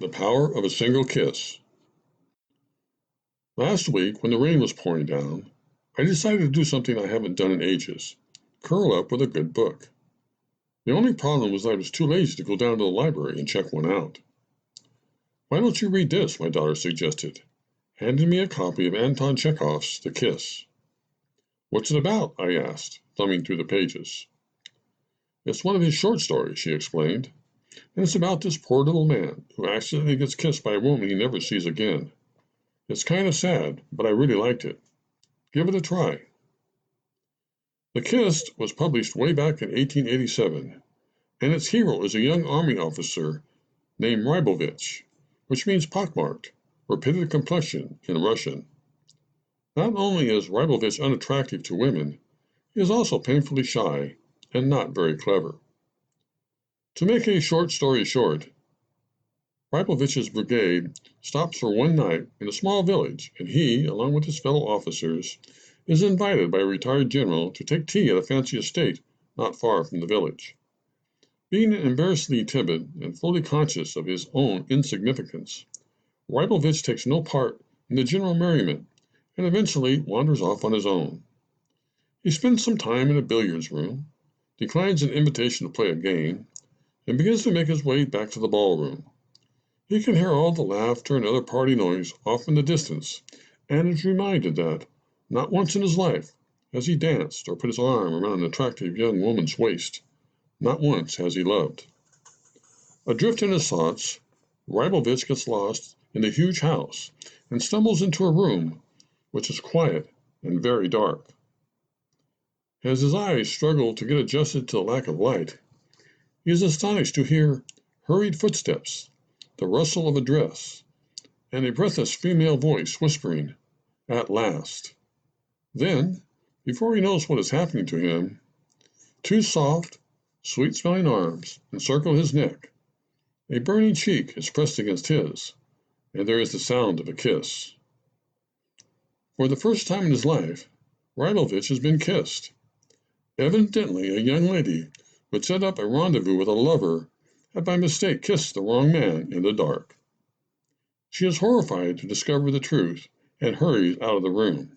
The power of a single kiss. Last week, when the rain was pouring down, I decided to do something I haven't done in ages, curl up with a good book. The only problem was I was too lazy to go down to the library and check one out. Why don't you read this? My daughter suggested, handing me a copy of Anton Chekhov's The Kiss. What's it about? I asked, thumbing through the pages. It's one of his short stories, she explained, and it's about this poor little man who accidentally gets kissed by a woman he never sees again. It's kind of sad, but I really liked it. Give it a try. The Kiss was published way back in 1887, and its hero is a young army officer named Ryabovich, which means pock-marked, or pitted complexion in Russian. Not only is Ryabovich unattractive to women, he is also painfully shy and not very clever. To make a short story short, Ryabovich's brigade stops for one night in a small village, and he, along with his fellow officers, is invited by a retired general to take tea at a fancy estate not far from the village. Being embarrassedly timid and fully conscious of his own insignificance, Ryabovich takes no part in the general merriment and eventually wanders off on his own. He spends some time in a billiards room, declines an invitation to play a game, and begins to make his way back to the ballroom. He can hear all the laughter and other party noise off in the distance, and is reminded that, not once in his life, has he danced or put his arm around an attractive young woman's waist. Not once has he loved. Adrift in his thoughts, Ryabovich gets lost in the huge house and stumbles into a room which is quiet and very dark. As his eyes struggle to get adjusted to the lack of light, he is astonished to hear hurried footsteps, the rustle of a dress, and a breathless female voice whispering, "At last." Then, before he knows what is happening to him, two soft, sweet-smelling arms encircle his neck, a burning cheek is pressed against his, and there is the sound of a kiss. For the first time in his life, Ryabovich has been kissed. Evidently, a young lady who had set up a rendezvous with a lover had by mistake kissed the wrong man in the dark. She is horrified to discover the truth and hurries out of the room.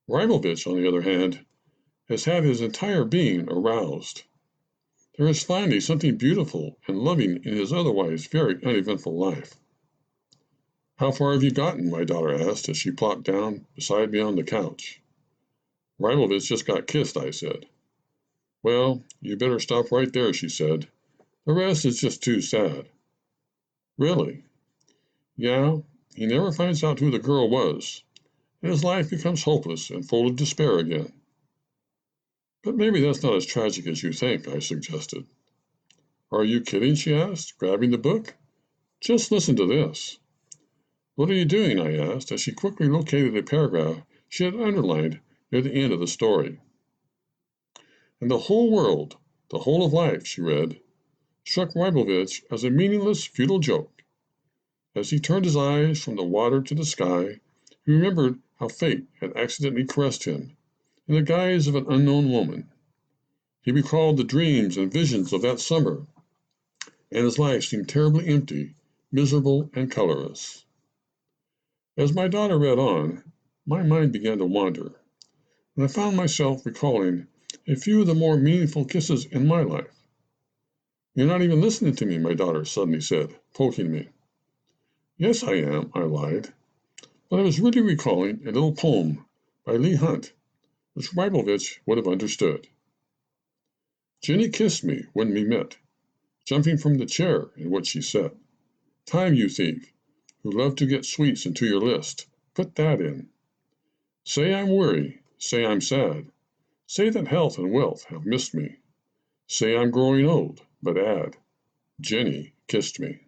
Ryabovich, on the other hand, has had his entire being aroused. There is finally something beautiful and loving in his otherwise very uneventful life. "How far have you gotten?" my daughter asked as she plopped down beside me on the couch. "Ryabovich just got kissed," I said. "Well, you better stop right there," she said. "The rest is just too sad." "Really?" "Yeah, he never finds out who the girl was, and his life becomes hopeless and full of despair again." "But maybe that's not as tragic as you think," I suggested. "Are you kidding?" she asked, grabbing the book. "Just listen to this." "What are you doing?" I asked, as she quickly located a paragraph she had underlined near the end of the story. "And the whole world, the whole of life," she read, struck Ryabovich as a meaningless, futile joke. As he turned his eyes from the water to the sky, he remembered how fate had accidentally caressed him in the guise of an unknown woman. He recalled the dreams and visions of that summer, and his life seemed terribly empty, miserable, and colorless. As my daughter read on, my mind began to wander, and I found myself recalling a few of the more meaningful kisses in my life. "You're not even listening to me," my daughter suddenly said, poking me. "Yes, I am," I lied, but I was really recalling a little poem by Leigh Hunt, which Ryabovich would have understood. "Jenny kissed me when we met, jumping from the chair in which she sat. Time, you thief, who love to get sweets into your list, put that in. Say I'm weary, say I'm sad, say that health and wealth have missed me. Say I'm growing old, but add, Jenny kissed me."